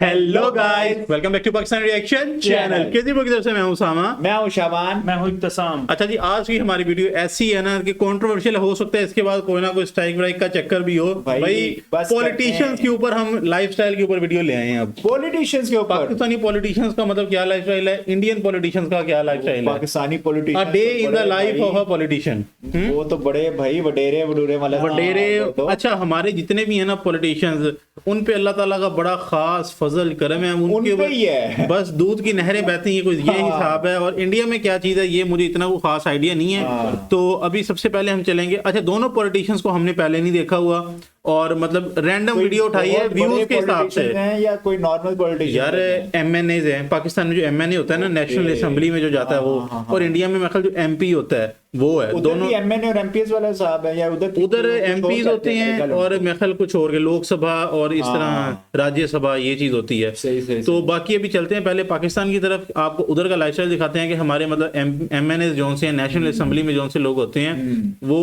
Hello guys, welcome back to Pakistan reaction channel. किसी की तरफ से मैं हूं उसामा, मैं हूं शाबान, मैं हूं इब्तिसाम। अच्छा जी, आज की हमारी वीडियो ऐसी है ना कि कंट्रोवर्शियल हो सकता है, इसके बाद कोई ना कोई स्ट्राइक वाइक का चक्कर भी हो। भाई बस पॉलिटिशियंस के ऊपर हम लाइफस्टाइल के ऊपर वीडियो ले आए हैं। अब पॉलिटिशियंस के ऊपर पाकिस्तानी पॉलिटिशियंस का मतलब क्या लाइफस्टाइल है, इंडियन पॉलिटिशियंस का क्या लाइफस्टाइल है, Pakistani uh politicians day in the life of a politician. वो तो बड़े भाई वडेरे वडूरे वाले वडेरे। तो अच्छा, हमारे जितने भी है ना पॉलिटिशियंस, उन पे अल्लाह ताला का बड़ा खास फजल करम है, उनके पे ही है। बस दूध की नहरें बहती हैं, कोई ये हिसाब है। और इंडिया में क्या चीज है ये मुझे इतना कोई खास आइडिया नहीं है। तो अभी सबसे पहले हम चलेंगे, अच्छा दोनों पॉलिटिशियंस को हमने पहले नहीं देखा हुआ और मतलब रैंडम वीडियो उठाई है व्यूज के हिसाब से या कोई नॉर्मल पॉलिटिशियन यार। एमएनए हैं पाकिस्तान में, जो एमएनए होता है ना नेशनल असेंबली में जो जाता है वो, और इंडिया में मेरे ख्याल जो एमपी होता है वो है। दोनों एमएनए और एमपीएस वाले साहब है या उधर एमपीज होते हैं और मेरे ख्याल कुछ और के लोकसभा और इस तरह राज्यसभा ये चीज होती है। सही। तो बाकी अभी चलते हैं पहले पाकिस्तान की तरफ, आपको उधर का लाइफस्टाइल दिखाते हैं कि हमारे मतलब एमएनए जो से नेशनल असेंबली में जो से लोग होते हैं वो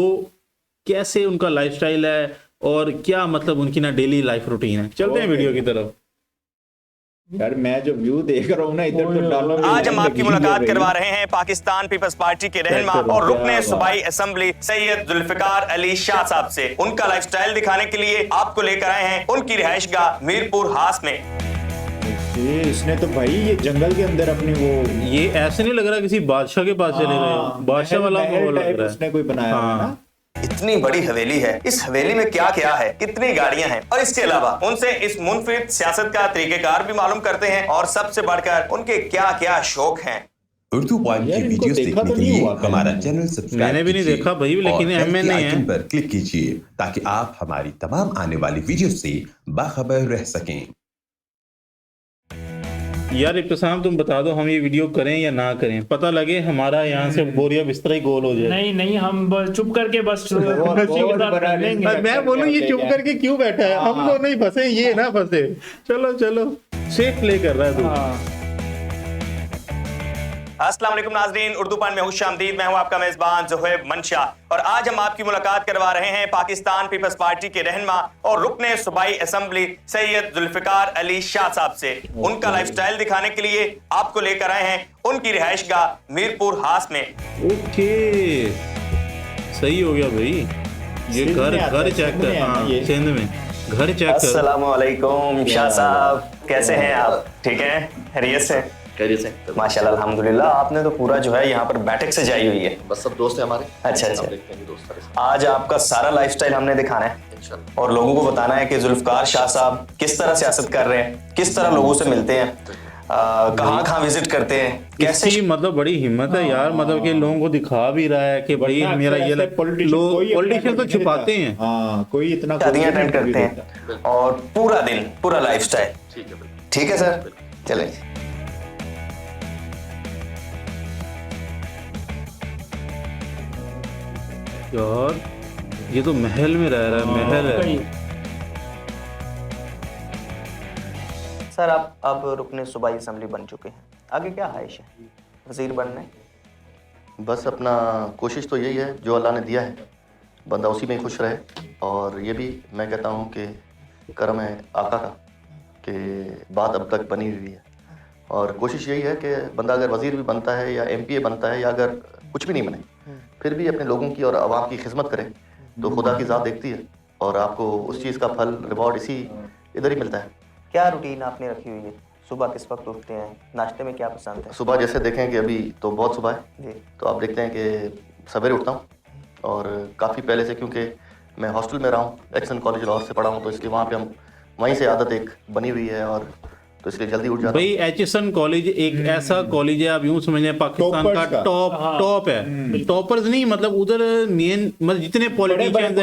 कैसे उनका लाइफस्टाइल है और क्या मतलब उनकी ना डेली लाइफ रूटीन है। चलते हैं वीडियो की तरफ। यार मैं जो व्यू देख रहा हूँ ना इधर तो डालो। आज हम आपकी मुलाकात करवा रहे हैं पाकिस्तान पीपल्स पार्टी के रहनुमा और रुकने सूबाई असेंबली सैयद जुल्फिकार अली शाह साहब से। उनका लाइफस्टाइल दिखाने के लिए आपको लेकर आए हैं उनकी रिहाइशगाह मीरपुर हास में। इसने तो भाई ये जंगल के अंदर अपनी वो, ये ऐसे नहीं लग रहा किसी बादशाह के पास चले गए, बादशाह वाला माहौल लग रहा है। उसने कोई बनाया है ना। इतनी बड़ी हवेली है, इस हवेली में क्या क्या है, कितनी गाड़ियां हैं, और इसके अलावा उनसे इस मुनफरिद सियासत का तरीकेकार भी मालूम करते हैं और सबसे बढ़कर उनके क्या क्या शौक हैं। उर्दू पॉइंट की वीडियोस देखने के लिए हमारा चैनल सब्सक्राइब मैंने भी नहीं देखा भाई, लेकिन एमएनए है पर क्लिक कीजिए ताकि आप हमारी तमाम आने वाली वीडियो से बाखबर रह सकें। यार इब्तिसाम तुम बता दो, हम ये वीडियो करें या ना करें, पता लगे हमारा यहाँ से बोरिया बिस्तरा ही गोल हो जाए। नहीं हम बस चुप करके बस मैं बोलूँ ये चुप करके क्यों बैठा है, हम तो नहीं फंसे, ये ना फंसे। चलो सेफ प्ले कर रहा है तू। अस्सलाम वालेकुम नाजरीन, उर्दू पॉइंट में खुशामदीद। मैं हूं आपका मेजबान ज़ुहैब मंशा और आज हम आपकी मुलाकात करवा रहे हैं पाकिस्तान पीपल्स पार्टी के रहनुमा और रुकने सूबाई असेंबली सैयद जुल्फिकार अली शाह साहब से। उनका लाइफस्टाइल दिखाने के लिए आपको लेकर आए हैं उनकी रिहाइशगाह मीरपुर हास में। ओके, सही हो गया भाई। ये घर चेक कर, हाँ सिंध में घर चेक कर। अस्सलाम वालेकुम शाह साहब, कैसे हैं आप? ठीक है, खैरियत से? माशाल्लाह अल्हम्दुलिल्लाह। आपने तो पूरा जो है यहाँ पर बैठक से जाई हुई है। बस सब दोस्त हैं हमारे। अच्छा। आज आपका सारा लाइफस्टाइल हमने दिखाना है और लोगों को बताना है कि जुल्फिकार शाह साहब किस तरह सियासत कर रहे हैं, किस तरह लोगों से मिलते हैं, कहाँ विजिट करते हैं, कैसे। मतलब बड़ी हिम्मत है यार, मतलब कि लोगों को दिखा भी रहा है कि भाई मेरा ये पॉलिटिशियन तो छुपाते हैं, कोई इतना शादियां अटेंड करते हैं और पूरा दिन पूरा लाइफस्टाइल। ठीक है सर, चलें। यार ये तो महल में रह रहा है, महल है। सर आप अब रुकने सूबाई असेंबली बन चुके हैं, आगे क्या ख्वाहिश है? वजीर बनने? बस अपना कोशिश तो यही है, जो अल्लाह ने दिया है बंदा उसी में खुश रहे। और ये भी मैं कहता हूँ कि करम है आका का कि बात अब तक बनी हुई है। और कोशिश यही है कि बंदा अगर वजीर भी बनता है या एमपीए बनता है या अगर कुछ भी नहीं बने, फिर भी अपने लोगों की और आवाम की खिदमत करे तो खुदा की ज़ात देखती है और आपको उस चीज़ का फल रिवॉर्ड इधर ही मिलता है। क्या रूटीन आपने रखी हुई है? सुबह किस वक्त उठते हैं? नाश्ते में क्या पसंद है? सुबह जैसे देखें कि अभी तो बहुत सुबह है जी, तो आप देखते हैं कि सवेरे उठता हूँ और काफ़ी पहले से, क्योंकि मैं हॉस्टल में रहा हूँ, एक्सन कॉलेज लाहौर से पढ़ा हूँ, तो इसलिए वहाँ पे हम वहीं से आदत एक बनी हुई है और तो इसलिए जल्दी उठ जाता भाई। एचएसएन कॉलेज एक ऐसा कॉलेज है, आप यूं समझें पाकिस्तान का टॉप है। टॉपर्स नहीं, मतलब उधर मेन मतलब जितने पॉलिटिशियंस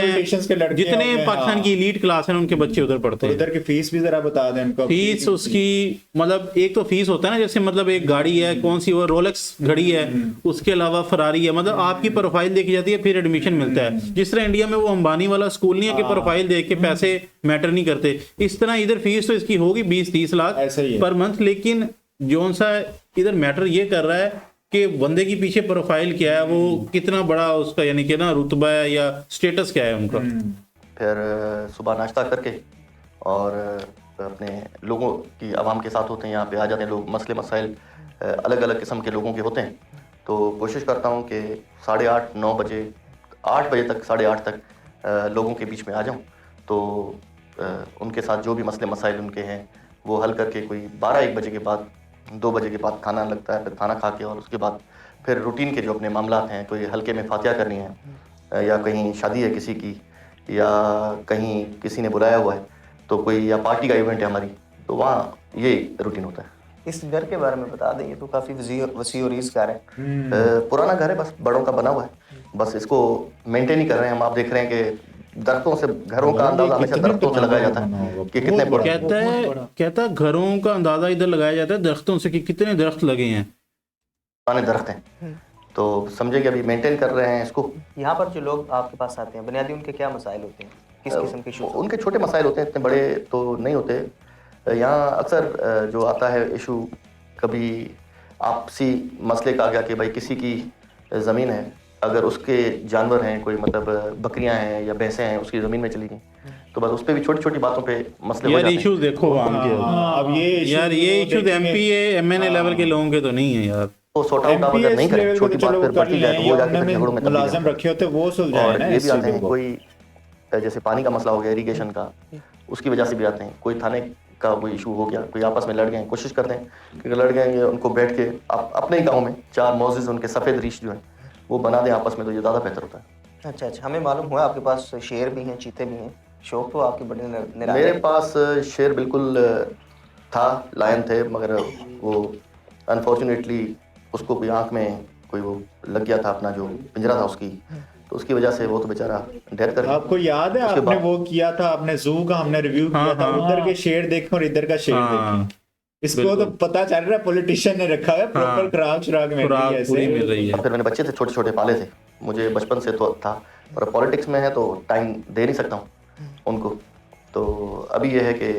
हैं, जितने पाकिस्तान की एलीट क्लास है उनके बच्चे उधर पढ़ते हैं। इधर की फीस भी जरा बता दें हमको। फीस उसकी मतलब एक तो फीस होता है ना, जैसे मतलब एक गाड़ी है, कौन सी वो रोलेक्स घड़ी है, उसके अलावा फरारी है, मतलब आपकी प्रोफाइल देखी जाती है फिर एडमिशन मिलता है। जिस तरह इंडिया में वो अंबानी वाला स्कूल नहीं है कि प्रोफाइल देख के पैसे मैटर नहीं करते, इस तरह इधर फीस तो इसकी होगी 20-30 लाख पर मंथ। लेकिन जोन सा इधर मैटर ये कर रहा है कि बंदे की पीछे प्रोफाइल क्या है, वो कितना बड़ा उसका यानी कि ना रुतबा है या स्टेटस क्या है उनका। फिर सुबह नाश्ता करके और अपने लोगों की आवाम के साथ होते हैं, यहाँ पे आ जाते हैं लोग, मसले मसाइल अलग अलग किस्म के लोगों के होते हैं, तो कोशिश करता हूँ कि 8:30 9 बजे 8 बजे तक 8:30 तक लोगों के बीच में आ जाऊँ, तो उनके साथ जो भी मसले मसाइल उनके हैं वो हल करके कोई 12-1 बजे के बाद 2 बजे के बाद खाना लगता है, फिर खाना खा के और उसके बाद फिर रूटीन के जो अपने मामलात हैं, कोई हल्के में फातिहा करनी है या कहीं शादी है किसी की या कहीं किसी ने बुलाया हुआ है तो कोई या पार्टी का इवेंट है हमारी, तो वहाँ ये रूटीन होता है। इस घर के बारे में बता दें, ये तो काफ़ी वसी और रीस घर है। पुराना घर है, बस बड़ों का बना हुआ है, बस इसको मेंटेन ही कर रहे हैं हम। आप देख रहे हैं कि दरख्तों से घरों का अंदाजा हमेशा दरख्तों से लगाया जाता है कि कितने कहता है घरों का अंदाजा इधर लगाया जाता है दरख्तों से कि कितने दरख्त लगे हैं, पुराने दरख्त हैं, तो समझे कि अभी मेंटेन कर रहे हैं इसको। यहाँ पर जो लोग आपके पास आते हैं, बुनियादी उनके क्या मसाइल होते हैं, किस किस्म के इशू? उनके छोटे मसाइल होते हैं, इतने बड़े तो नहीं होते। यहाँ अक्सर जो आता है इशू, कभी आपसी मसले का आ गया कि भाई किसी की ज़मीन है, अगर उसके जानवर हैं, कोई मतलब बकरियां हैं या भैंसें हैं, उसकी ज़मीन में चली गई, तो बस उस पर भी छोटी छोटी बातों पे मसले हो जाते हैं। इश्यूज देखो आम के, अब ये इश्यूज एमपी एमएनए लेवल के लोगों के तो नहीं है यार, तो सॉर्ट आउट आप अगर नहीं करें, छोटी बात फिर बढ़ती जाए तो वो जाके फिर झगड़ों में तब्दील मुलाजिम रखे होते वो सुलझाए और ना। ये भी आते हैं कोई जैसे पानी का मसला हो गया, इरिगेशन का, उसकी वजह से भी आते हैं। कोई थाने का कोई इशू हो गया, कोई आपस में लड़ गए, कोशिश करते हैं कि लड़ गए उनको बैठ के अपने ही गाँव में 4 मौजिज़ उनके सफ़ेद रीश जो हैं वो बना दें आपस में, तो ये ज़्यादा बेहतर होता है। अच्छा, हमें मालूम हुआ आपके पास शेर भी हैं, चीते भी हैं, शौक तो आपके बड़े निराले। मेरे पास शेर बिल्कुल था, लायन थे, मगर वो अनफॉर्चुनेटली उसको कोई आँख में कोई वो लग गया था, अपना जो पिंजरा था उसकी, तो उसकी वजह से वो तो बेचारा डेथ कर गया। आपको याद है आपने वो किया था, आपने जू का हमने रिव्यू किया था, उधर के शेर देखे और इधर का शेर देखे, इसको तो पता चल रहा है पॉलिटिशियन ने रखा है प्रॉपर खुराक शुराक मिल रही है। फिर मैंने बच्चे थे छोटे छोटे पाले थे, मुझे बचपन से तो था, और पॉलिटिक्स में है तो टाइम दे नहीं सकता हूँ उनको, तो अभी ये है कि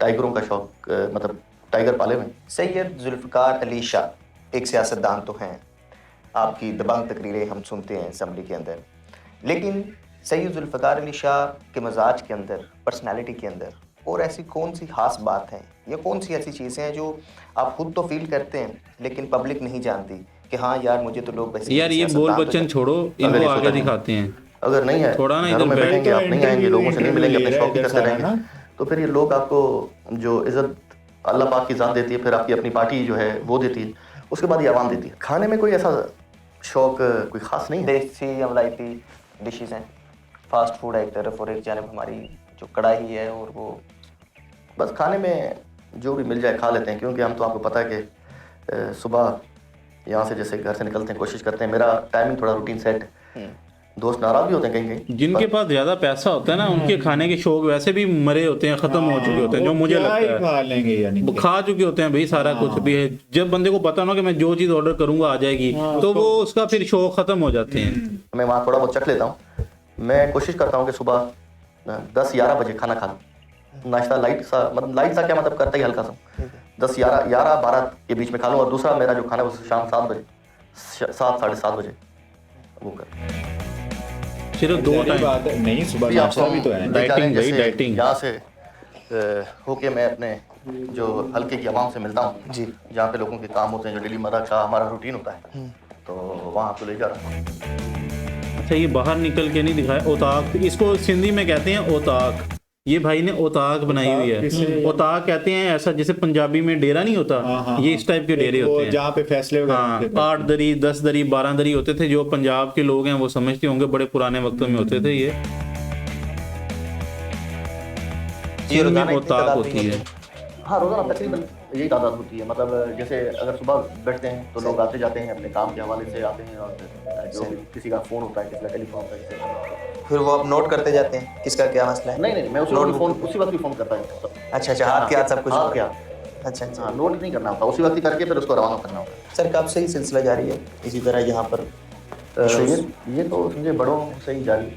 टाइगरों का शौक, मतलब टाइगर पाले में। सैयद जुल्फ़िकार अली शाह एक सियासतदान तो हैं, आपकी दबंग तकरीरें हम सुनते हैं असम्बली के अंदर, लेकिन सैयद जुल्फ़िकार अली शाह के मजाज के अंदर, पर्सनालिटी के अंदर और ऐसी कौन सी खास बात है या कौन सी ऐसी चीज़ें हैं जो आप खुद तो फील करते हैं लेकिन पब्लिक नहीं जानती कि हाँ यार मुझे तो लोग वैसे यार ये बोल बच्चन छोड़ो, इनको आगे दिखाते हैं। अगर नहीं है, थोड़ा ना घरों में इधर बैठेंगे, आप नहीं आएंगे, लोगों से नहीं मिलेंगे, अपने शौक ही करते सारा रहेंगे, तो फिर ये लोग आपको जो इज्जत अल्लाह पाक की ज़ात देती है, फिर आपकी अपनी पार्टी जो है वो देती है, उसके बाद ये आवाम देती है। खाने में कोई ऐसा शौक कोई ख़ास नहीं है। देसी या मलाइती डिशेस हैं, फास्ट फूड एक तरफ और एक जानब हमारी जो कढ़ाई है, और वो बस खाने में जो भी मिल जाए खा लेते हैं, क्योंकि हम तो आपको पता है कि सुबह यहाँ से जैसे घर से निकलते हैं, कोशिश करते हैं, मेरा टाइमिंग थोड़ा रूटीन सेट है। दोस्त नाराज भी होते हैं कहीं कहीं, जिनके पास ज्यादा पैसा होता है ना, उनके खाने के शौक वैसे भी मरे होते हैं, खत्म हो चुके होते हैं, जो मुझे लगता है खा लेंगे, यानी वो खा चुके होते हैं भाई सारा कुछ भी है। जब बंदे को पता ना कि मैं जो चीज ऑर्डर करूंगा आ जाएगी, तो वो उसका फिर शौक खत्म हो जाते हैं। मैं वहाँ थोड़ा बहुत चख लेता हूँ। मैं कोशिश करता हूँ कि सुबह 10-11 बजे खाना खा लूँ, नाश्ता लाइट सा, मतलब लाइट सा क्या मतलब करता ही हल्का सा, 10-11-12 के बीच में खा लूँ, और दूसरा मेरा जो खाना है वो शाम 7 बजे 7-7:30 बजे वो कर। सिर्फ 2 टाइम नहीं, सुबह नाश्ता भी तो है। डाइटिंग भाई, डाइटिंग। यहाँ से होके मैं अपने जो हल्के की आवाम से मिलता हूँ जी, जहाँ पे लोगों के काम होते हैं, जो डेली मर्रा का हमारा रूटीन होता है, तो वहाँ आपको ले जा रहा हूँ। अच्छा, ये बाहर निकल के नहीं दिखाया, ओताक, इसको सिंधी में कहते हैं ओताक। ये भाई ने ओताक बनाई हुई है। ओताक कहते हैं ऐसा जैसे पंजाबी में डेरा नहीं होता, ये इस टाइप के डेरे होते हैं जहाँ पे फैसले 8 दरी 10 दरी 12 दरी होते थे। जो पंजाब के लोग हैं वो समझते होंगे, बड़े पुराने वक्तों में होते थे ये ओताक होती है। हाँ, रोज़ाना तकरीबन यही तादाद होती है। मतलब जैसे अगर सुबह बैठते हैं तो लोग आते जाते हैं, अपने काम के हवाले से आते हैं, और जो भी किसी का फ़ोन होता है, किसी का टेलीफोन होता है, किसी का, फिर वो आप नोट करते जाते हैं किसका क्या मसला है? नहीं, मैं उसी वक्त ही फ़ोन करता हूँ। अच्छा, हाथ के हाथ सब कुछ हाँ, क्या, अच्छा, हाँ, नोट नहीं करना होता, उसी वक्त ही करके फिर उसको रवाना करना होता है। सर कब से ही सिलसिला जारी है इसी तरह यहाँ पर? ये तो समझे बड़ों से ही जारी,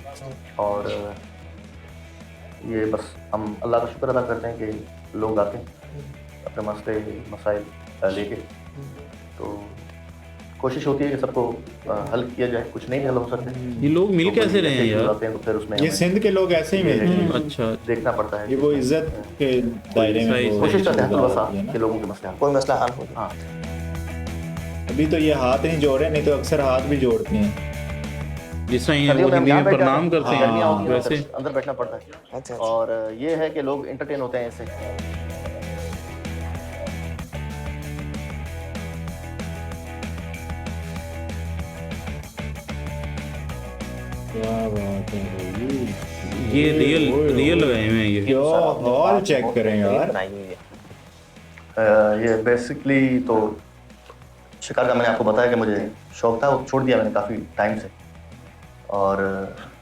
और ये बस हम अल्लाह का शुक्र अदा करते हैं कि लोग आते हैं अपने मसले मसाइल लेके, तो कोशिश होती है कि सबको हल किया जाए, कुछ नहीं हल हो सकते। ये लोग मिल कैसे रहे हैं यार? तो फिर उसमें ये सिंध के लोग ऐसे ही मिलते हैं, अच्छा, देखना पड़ता है। ये वो इज्जत के दायरे में सही, वो कोशिश करते हैं थोड़ा सा होती है ना। कि लोगों के मसले हल कोई मसला हल हो जाए। हाँ अभी तो ये हाथ नहीं जोड़ रहे, नहीं तो अक्सर हाथ भी जोड़ते हैं। जिस तरह ये सर्दियों वो में हम हिंदी यहाँ में बैठ प्रणाम जाते करते हैं, गर्मियाँ होती हैं हैं वैसे। तो अंदर बैठना पड़ता है। अच्छा, अच्छा। और ये है कि लोग एंटरटेन होते हैं इससे। क्या बात है भाई, ये रियल गए हैं ये। क्या हॉल चेक करें यार। बनाई हुई है। ये बेसिकली तो शिकार का मैंने आपको बताया कि मुझे शौक था, वो छोड़ दिया मैंने काफ़ी टाइम से। और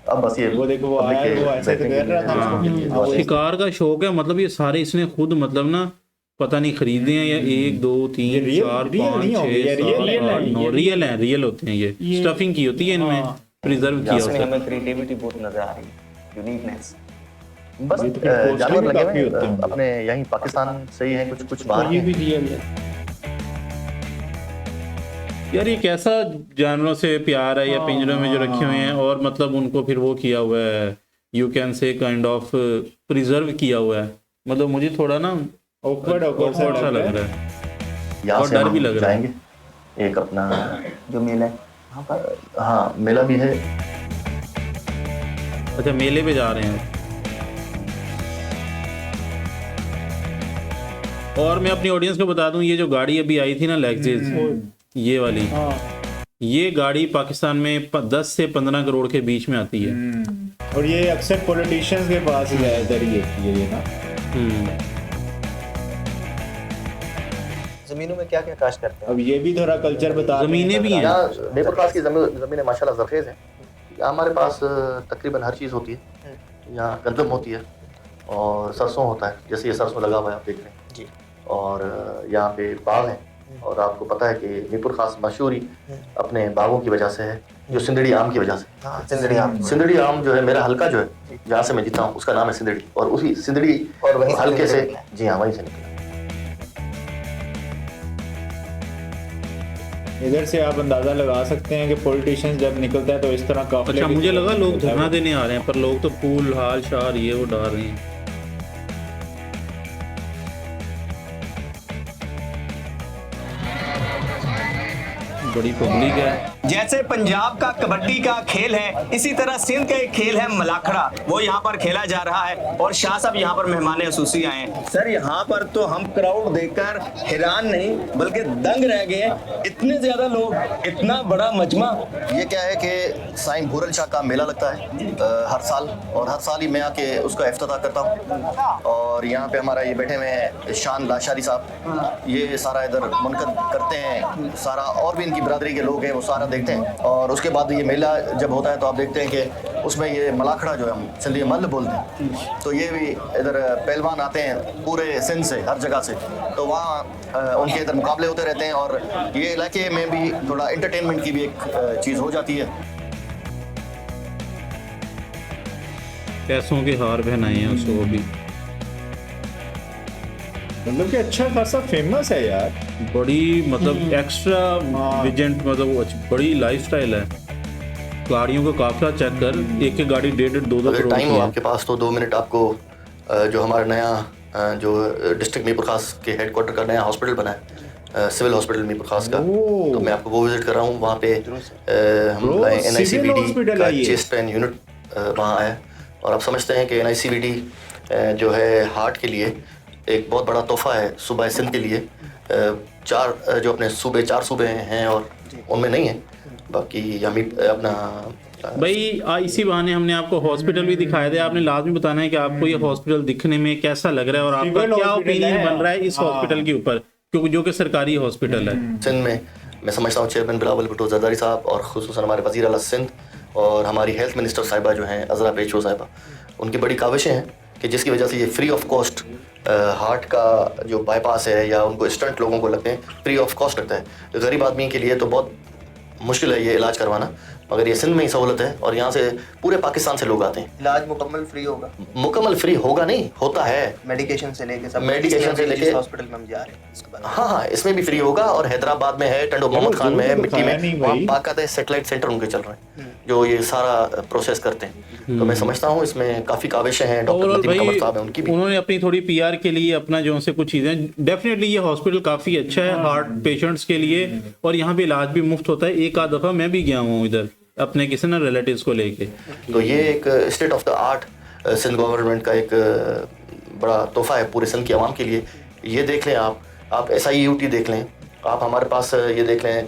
अब बस ये वो देखो वो public आया, के वो ऐसे तो बैठने कर के रहा लिए था दोस्तों के लिए हाँ, दुआ से- शिकार का शौक है, मतलब ये सारे इसने खुद मतलब ना पता नहीं खरीदे हैं या 1 2 ये 3 रियल- 4 रियल 5 नहीं होंगे, 6 ये रियल है, 7 8 9 रियल हैं, रियल होते हैं ये। स्टफिंग की होती है इनमें, प्रिजर्व किया इसमें होता है। हमें क्रिएटिविटी बहुत नजर आ रही है, यूनिकनेस। बस ये तो फिर costly जानवर भी लगे काफी हुए होते हैं हैं। अपने यहीं पाकिस्तान से ही हैं, कुछ बाहर ये हैं। भी रियल है। यार ये कैसा जानवरों से प्यार है या पिंजरों में जो रखे हुए हैं और मतलब उनको फिर वो किया हुआ है, you can say kind of preserve किया हुआ है। मतलब मुझे थोड़ा ना awkward awkward सा लग है। रहा है यहाँ और से डर हम भी लग रहा है। जाएंगे एक अपना जो मेला है वहाँ पर हाँ मेला भी है। अच्छा, मेले पे जा रहे हैं। और मैं अपनी ऑडियंस को बता दूं, ये जो गाड़ी अभी आई थी ना लेक्सिस, ये वाली, ये गाड़ी पाकिस्तान में 10 से 15 करोड़ के बीच में आती है। और ये अक्सर पॉलिटिशियंस के पास ही ज्यादातर ही होती है ये ना। जमीनों में क्या क्या काश्त करते हैं? अब ये भी थोड़ा कल्चर बता रहे हैं। जमीनें भी हैं। यहाँ नेपुर खास की ज़मीनें माशाल्लाह ज़रखेज़ हैं। यहाँ हमारे पास तकरीबन हर चीज़ होती है। यहाँ गंदम होती है और सरसों होता है, जैसे ये सरसों लगा हुआ है आप देख रहे हैं जी। और यहाँ पे बाग हैं। और आपको पता है कि नीपुर खास मशहूर ही अपने बागों की वजह से है, जो सिंदड़ी आम की वजह से। हाँ, सिंदड़ी आम। सिंदड़ी आम जो है मेरा हल्का जो है जहाँ से मैं जीता हूँ उसका नाम है सिंदड़ी, और उसी सिंदड़ी और वहीं से हल्के से निकला है। जी हाँ वहीं से निकला। इधर से आप अंदाजा लगा सकते हैं कि पॉलिटिशियंस जब निकलता है तो इस तरह काफिले अच्छा, की मुझे तरह लगा लोग होता है धरना वो। देने आ रहे हैं, पर लोग तो फूल हाल शार ये वो डाल रहे हैं। बड़ी पब्लिक है। जैसे पंजाब का कबड्डी का खेल है, इसी तरह सिंध का एक खेल है मलाखड़ा, वो यहाँ पर खेला जा रहा है। और शाह साहब यहाँ पर मेहमान खसूसी आए हैं। सर यहाँ पर तो हम क्राउड देखकर हैरान नहीं बल्कि दंग रह गए, इतने ज्यादा लोग, इतना बड़ा मजमा। ये क्या है कि साईं भूरल शाह का मेला लगता है हर साल, और हर साल ही मैं आके उसका इफ्तिताह करता हूँ। और यहाँ पे हमारा ये बैठे हुए हैं शान लाशारी साहब, ये सारा इधर मुनक़द करते हैं सारा, और भी इनकी बिरादरी के लोग हैं वो सारा देखते हैं। और उसके बाद ये मेला जब होता है तो आप देखते हैं कि उसमें ये मलाखड़ा जो है हम सिंधी में मल्ल बोलते हैं, तो ये भी इधर पहलवान आते हैं पूरे सिंध से, हर जगह से, तो वहाँ उनके इधर मुकाबले होते रहते हैं। और ये इलाके में भी थोड़ा एंटरटेनमेंट की भी एक चीज़ हो जाती है। पैसों के हार पहनाए हैं उसको भी। मतलब कि अच्छा खासा फेमस है यार। बड़ी मतलब एक्स्ट्रा विजेंट, मतलब वो बड़ी लाइफस्टाइल है। गाड़ियों का काफिला चेक कर, एक एक गाड़ी 1.5-2 अगर करोड़ टाइम की हो है। आपके पास तो 2 मिनट आपको जो हमारा नया जो डिस्ट्रिक्ट मीरपुर खास के हेडक्वार्टर का नया हॉस्पिटल बना है, सिविल हॉस्पिटल मीरपुर खास का, ओह। तो मैं आपको वो विजिट कर रहा हूँ। वहाँ पे हम ब्रो, लाए सिविल NICVD हॉस्पिटल का है ये। चेस्ट पेन यूनिट वहाँ आया। और आप समझते हैं कि NICVD जो है हार्ट के लिए एक बहुत बड़ा तोहफा है सूबा सिंध के लिए। 4 जो अपने सूबे 4 सूबे हैं और उनमें नहीं है, बाकी यमी अपना भाई इसी बहाने हमने आपको हॉस्पिटल भी दिखाया था। आपने लाजमी बताना है कि आपको ये हॉस्पिटल दिखने में कैसा लग रहा है और आपका सिविल क्या हॉस्पिटल ओपिनियन है। बन रहा है इस हॉस्पिटल के ऊपर, क्योंकि जो कि सरकारी हॉस्पिटल है। सिंध में मैं समझता हूँ चेयरमैन बिलावल भुट्टो जरदारी साहब और खुसूसन हमारे वज़ीर आला सिंध और हमारी हेल्थ मिनिस्टर साहिबा जो हैं अज़रा पेशो साहिबा, उनकी बड़ी काविशें हैं कि जिसकी वजह से ये फ्री ऑफ कॉस्ट हार्ट का जो बाईपास है या उनको स्टंट लोगों को लगते हैं फ्री ऑफ कॉस्ट लगता है। गरीब आदमी के लिए तो बहुत मुश्किल है ये इलाज करवाना, मगर ये सिंध में ही सहूलत है और यहाँ से पूरे पाकिस्तान से लोग आते हैं। इलाज मुकम्मल फ्री होगा, मुकम्मल फ्री होगा नहीं, होता है। मेडिकेशन से लेके सब, मेडिकेशन से लेके हॉस्पिटल में हम जा रहे हैं इसके बाद। हाँ, इसमें भी फ्री होगा। और हैदराबाद में है, टंडो मोहम्मद खान में है, मिट्टी में, वहाँ बाकायदा सैटेलाइट सेंटर उनके चल रहे हैं जो ये सारा प्रोसेस करते हैं। तो मैं समझता हूँ इसमें काफी काविशें हैं। डॉक्टर नदीम कमर साहब हैं, उनकी भी उन्होंने अपनी थोड़ी पीआर के लिए अपना जो से कुछ चीजें, डेफिनेटली ये हॉस्पिटल काफी अच्छा है हार्ट पेशेंट्स के लिए, और यहाँ पे इलाज भी मुफ्त होता है। एक आध दफा मैं भी गया हूँ इधर अपने किसी ना रिलेटिव्स को लेके। तो ये एक state of the art Sindh government का एक बड़ा तोहफा है पूरे सिंध की आवाम के लिए। ये देख लें आप SIUT देख लें, आप हमारे पास ये देख लें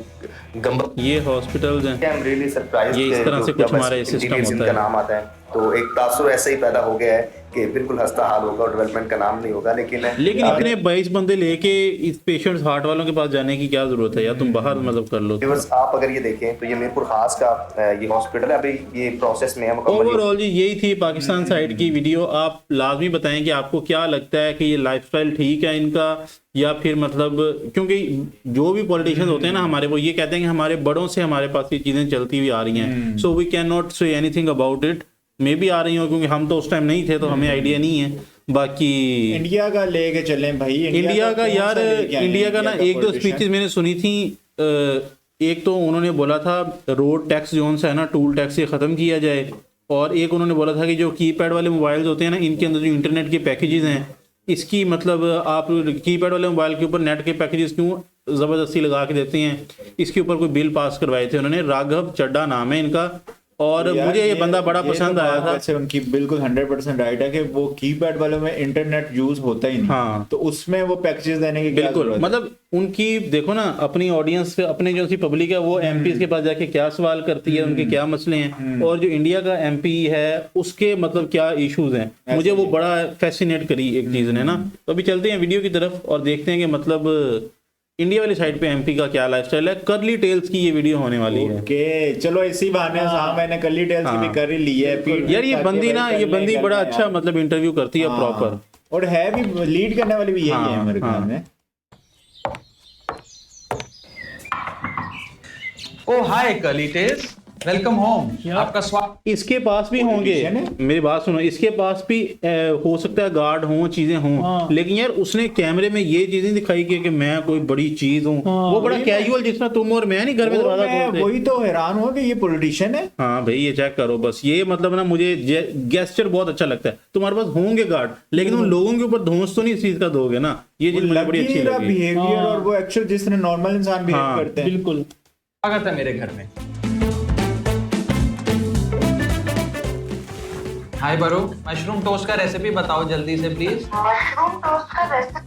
गंबर, ये हॉस्पिटल्स हैं, आई एम रियली सरप्राइज्ड ये इस तरह से कुछ हमारे सिस्टम होता है। नाम आता है तो एक तासुर ऐसे ही पैदा हो गया है कि बिल्कुल हंसता हाल होगा और डेवलपमेंट का नाम नहीं होगा। लेकिन इतने 22 बंदे लेके इस पेशेंट्स हार्ट वालों के पास जाने की क्या जरूरत है, या तुम बाहर मतलब कर लो। आप अगर ये देखें तो ये मीरपुर खास का ये हॉस्पिटल है, अभी ये प्रोसेस में है। ओवरऑल जी यही थी पाकिस्तान साइड की वीडियो। आप लाजमी बताएं कि आपको क्या लगता है कि ये लाइफस्टाइल ठीक है इनका, या फिर मतलब, क्योंकि जो भी पॉलिटिशियंस होते हैं ना हमारे, वो ये कहते हैं कि हमारे बड़ों से हमारे पास ये चीजें चलती हुई आ रही हैं, so we can not say anything about it. मे भी आ रही हो क्योंकि हम तो उस टाइम नहीं थे तो हमें आइडिया नहीं है। बाकी इंडिया का लेके चलें भाई, इंडिया का यार, इंडिया का ना एक दो स्पीचेस मैंने सुनी थी। एक तो उन्होंने बोला था रोड टैक्स जोन से है ना, टूल टैक्स ये ख़त्म किया जाए, और एक उन्होंने बोला था कि जो कीपैड वाले मोबाइल्स होते हैं ना, इनके अंदर जो इंटरनेट के पैकेजेस हैं, इसकी मतलब आप कीपैड वाले मोबाइल के ऊपर नेट के पैकेजेस क्यों ज़बरदस्ती लगा के देते हैं, इसके ऊपर कोई बिल पास करवाए थे उन्होंने। राघव चड्ढा नाम है इनका, और मुझे ये बंदा बड़ा पसंद आया था। वैसे उनकी बिल्कुल 100% राइट है कि वो कीपैड वालों में इंटरनेट यूज होता ही नहीं। हाँ, तो उसमें वो पैकेजेस देने की क्या बिल्कुल, मतलब उनकी देखो ना अपनी ऑडियंस, अपने जो सी पब्लिक है वो एमपी के पास जाके क्या सवाल करती है, उनके क्या मसले हैं, और जो इंडिया का एमपी है उसके मतलब क्या इश्यूज हैं, मुझे वो बड़ा फैसिनेट करी एक चीज ने ना। तो अभी चलते हैं वीडियो की तरफ और देखते हैं कि मतलब इंडिया वाली साइड पे एमपी का क्या लाइफस्टाइल है। कर्ली टेल्स की ये वीडियो होने वाली है। ओके, चलो इसी बहाने मैंने कर्ली टेल्स की भी कर ही ली है। यार ये बंदी ना, ये बंदी बड़ा अच्छा मतलब इंटरव्यू करती है प्रॉपर, और है भी, लीड करने वाली भी यही है मेरे ख्याल में। ओ हाय कर्ली टेल्स, वेलकम होम। आपका स्वागत। इसके पास भी होंगे, मेरी बात सुनो, इसके पास भी हो सकता है गार्ड हों, चीजें हों, लेकिन यार उसने कैमरे में ये चीजें दिखाई कि मैं कोई बड़ी चीज हूँ। वो बड़ा कैजुअल, जिसमें तुम और मैं नहीं घर में दरवाजा खोलते। वही तो हैरान हुआ कि ये पॉलिटिशियन है। हाँ भाई ये चेक करो बस, ये मतलब ना मुझे गेस्चर बहुत अच्छा लगता है। तुम्हारे पास होंगे गार्ड, लेकिन उन लोगों के ऊपर धौंस तो नहीं इस चीज का दोगे ना। ये चीज मुझे बड़ी अच्छी लगी, बिहेवियर और वो एक्चुअल जिस तरह नॉर्मल इंसान बिहेव करते हैं। बिल्कुल। स्वागत है मेरे घर में। हाय बरू, मशरूम टोस्ट का रेसिपी बताओ जल्दी से प्लीज। मशरूम टोस्ट का रेसिपी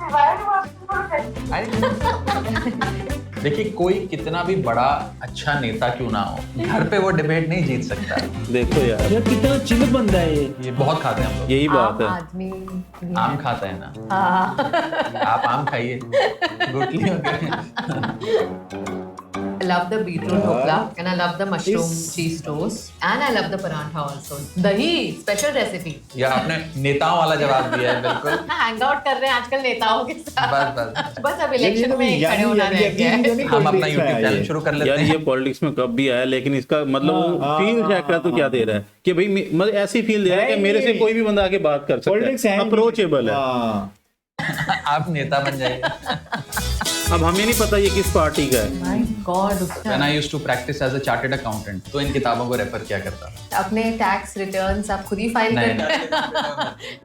देखिए कोई कितना भी बड़ा अच्छा नेता क्यों ना हो, घर पे वो डिबेट नहीं जीत सकता। देखो यार कितना चिल बंदा है ये बहुत खाते हैं हम लोग। यही बात है, आदमी आम खाता है ना। हाँ। आप आम खाइए, गुटली वगैरह। I love the beetroot dhokla and I love the mushroom cheese toast and I love the parantha also. Dahi special recipe. या आपने नेताओं वाला जवाब दिया है बिल्कुल। हैंग आउट कर रहे हैं आजकल नेताओं के साथ। बस अब इलेक्शन में खड़े होना रह गया है। हम अपना YouTube चैनल शुरू कर लेते यार हैं। ये पॉलिटिक्स में कब भी आया, लेकिन इसका मतलब फील चेक कर तो क्या दे रहा है कि भाई मतलब ऐसी फील दे रहा है कि मेरे से कोई भी बंदा आके बात कर सकता है, अप्रोचेबल है। आप नेता बन जाइए। अब हमें नहीं पता ये किस पार्टी का है। My God, When I used to practice as a chartered accountant, तो इन किताबों को रेफर किया करता था। अपने टैक्स रिटर्न्स आप खुद ही फाइल करते हैं।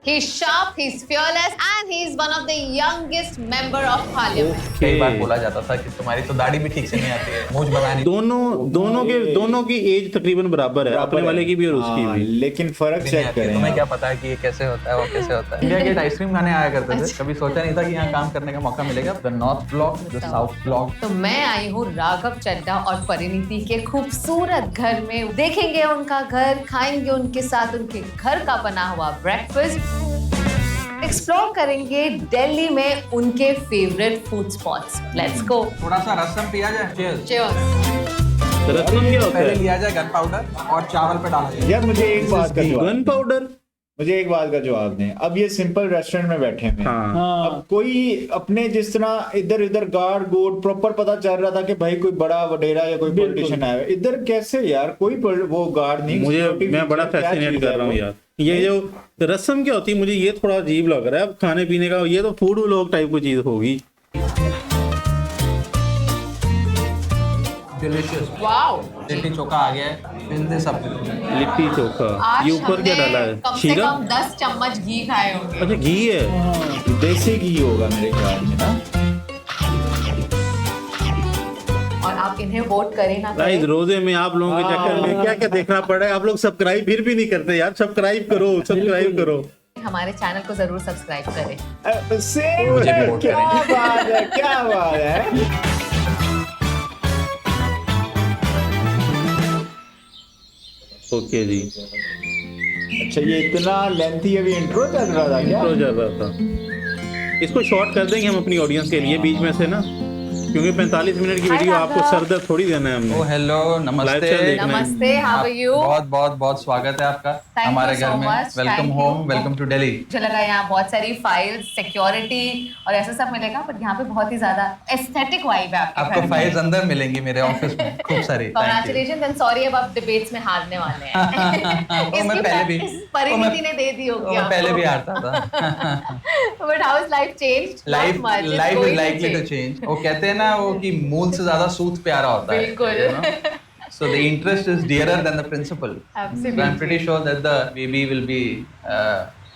He's sharp, he's fearless and he's one of the youngest member of parliament. कई बार बोला जाता था कि तुम्हारी तो दाढ़ी भी ठीक से नहीं आती है, मूंछ बनानी। दोनों की एज तकरीबन बराबर है, अपने वाले की भी और उसकी भी। लेकिन फर्क चेक करें। तुम्हें क्या पता है कि ये कैसे होता है, वो कैसे होता है। इंडिया गेट आइसक्रीम खाने आया करते थे, कभी सोचा नहीं था कि यहाँ काम करने का मौका मिलेगा। The north block, the south block. तो मैं आई हूँ राघव चड्ढा और परिणीति के खूबसूरत घर में। देखेंगे उनका घर, खाएंगे उनके साथ उनके घर का बना हुआ ब्रेकफास्ट, एक्सप्लोर करेंगे दिल्ली में उनके favourite food spots. Let's go. थोड़ा सा रसम पिया जाए। Cheers। रसम क्या होता पहले है? लिया जाए गन पाउडर और चावल पे डाला जाए। यार मुझे एक बात का गन पाउडर मुझे एक बात का जवाब दें, अब ये सिंपल रेस्टोरेंट में बैठे हुए हैं, हाँ अब कोई अपने जिस तरह इधर उधर गार्ड गोड प्रॉपर पता चल रहा था कि भाई कोई बड़ा वडेरा या कोई पॉलिटिशियन आया है, इधर कैसे यार कोई वो गार्ड नहीं, मुझे security मैं बड़ा क्या फैसिनेट चीज़ कर है रहा हूँ वो? यार, ये जो रस्म क्या होती है मुझे ये थोड़ा अजीब लग रहा है। अब खाने पीने का ये तो फूड व्लॉग टाइप की चीज होगी। डिलीशियस वाओ, लिट्टी चोखा आ गया है, फिर से सब लिट्टी चोखा, आज ये ऊपर क्या हमने डाला है? कम से शीरा? कम 10 चम्मच घी खाए होंगे। अच्छा घी है, देसी घी होगा मेरे ख्याल में ना। और आप इन्हें वोट करें ना गाइस करें, रोजे में आप लोगों के चक्कर में क्या क्या देखना पड़ रहा है। आप लोग सब्सक्राइब फिर भी नहीं करते यार, सब्सक्राइब करो, सब्सक्राइब करो। हमारे चैनल को जरूर सब्सक्राइब करें। मुझे भी वोट क्या बात है, क्या बात है। ओके जी, अच्छा ये इतना लेंथी अभी इंट्रो चल रहा था क्या? तो चल रहा था। इसको शॉर्ट कर देंगे हम अपनी ऑडियंस के लिए बीच में से ना, क्योंकि 45 मिनट की वीडियो आपको सर दर्द थोड़ी देना है हमने। ओ हेलो, नमस्ते Live chat देखना है। नमस्ते, हाउ आर यू? बहुत बहुत बहुत स्वागत है आपका Thank हमारे you घर so में। much, welcome thank home, you। Welcome to Delhi. मुझे लगा यहाँ बहुत सारी फाइल्स, सिक्योरिटी और ऐसा सब मिलेगा, पर यहाँ पे बहुत ही ज्यादा एस्थेटिक वाइब है आपके आपको घर में। फाइल्स अंदर मिलेंगी मेरे ऑफिस में, खूब सारी। Congratulations and sorry अब आप डिबेट्स में हारने वाले हैं। वो मैं पहले भी परिणीति ने दे दी होगी मैं पहले आपको। भी हारता था। But how is life changed? Life Not much. It's life going is to likely to change. Change. वो कहते हैं ना वो कि मूल से ज्यादा सूद प्यारा होता है। बिल्कुल। So the interest is dearer than the principal. Absolutely. So I'm pretty sure that the baby will be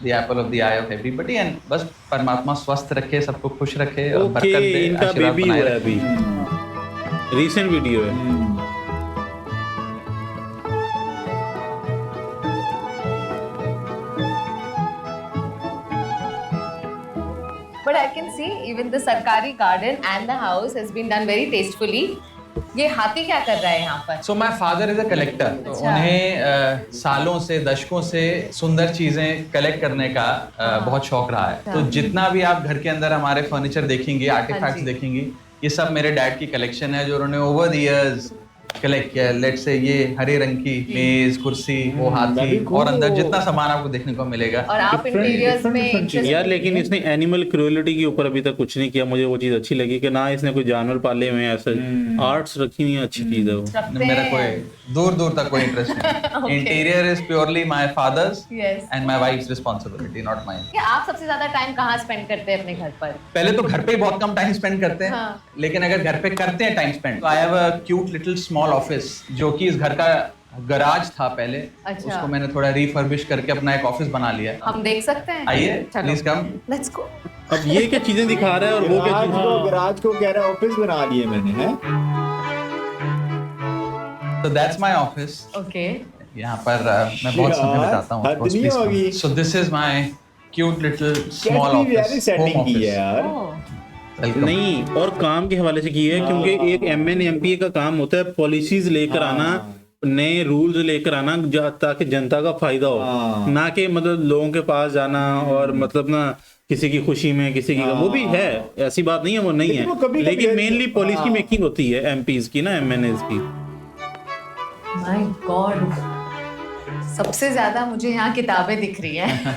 the apple of the eye of everybody, and बस परमात्मा स्वस्थ रखे, सबको खुश रखे और ओके, बरकत दे, इनका आशीर्वाद बेबी बनाए हुआ है रखे। अभी, रीसेंट वीडियो है। But I can see even the सरकारी garden and the house has been done very tastefully. ये हाथी क्या कर रहा है यहाँ पर? So my father is a collector. तो अच्छा। उन्हें सालों से, दशकों से सुंदर चीजें कलेक्ट करने का बहुत शौक रहा है। तो जितना भी आप घर के अंदर हमारे फर्नीचर देखेंगी, आर्टिफैक्ट्स देखेंगी, ये सब मेरे डैड की कलेक्शन है जो उन्होंने ओवर द इयर्स कलेक्ट किया। लेट्स से ये हरे रंग की मेज, कुर्सी, वो हाथी और अंदर जितना सामान आपको देखने को मिलेगा। और आप इंटीरियर्स में interest यार लेकिन इसने एनिमल क्रूएलिटी के ऊपर अभी तक कुछ नहीं किया। मुझे वो चीज अच्छी लगी कि ना इसने कोई जानवर पाले हुए हैं, ऐसा आर्ट्स रखी हुई है, अच्छी चीज है वो। रखते मेरा हैं। कोई दूर दूर तक कोई इंटरेस्ट नहीं। Interior is purely my father's Yes. And my wives responsibility, not mine. कि आप सबसे ज्यादा टाइम कहाँ स्पेंड करते हैं अपने घर पर? पहले तो घर पे ही बहुत कम टाइम स्पेंड करते हैं, हाँ। लेकिन अगर घर पे करते हैं टाइम स्पेंड, तो I have a cute little small office जो कि इस घर का गराज था पहले। अच्छा। उसको मैंने थोड़ा रिफर्बिश करके अपना एक ऑफिस बना लिया है। हम देख सकते हैं? आइए, चलो। Please come. Let's go. अब ये क्या चीजें दिखा रहा है और वो क्या चीजें। गराज को कह रहा है ऑफिस बना लिए मैंने, है? So that's my office. Okay. यहाँ पर मैं बहुत समय यार, बिताता हूँ। हद नहीं होगी। So this is my cute little small कैसी प्यारी office, सेटिंग home की है office. यार। Oh. Welcome. नहीं, और काम के हवाले से की है क्योंकि एक एमएन एमपी का काम होता है पॉलिसीज लेकर आना, नए रूल्स लेकर आना ताकि जनता का फायदा हो, ना कि मतलब लोगों के पास जाना और मतलब ना किसी की खुशी में किसी की वो भी है, ऐसी बात नहीं है वो नहीं लेकिन वो है, कभी-कभी लेकिन मेनली पॉलिसी हाँ। मेकिंग होती है एमपीज की ना, एमएनएस की। My God. सबसे ज्यादा मुझे यहाँ किताबें दिख रही हैं।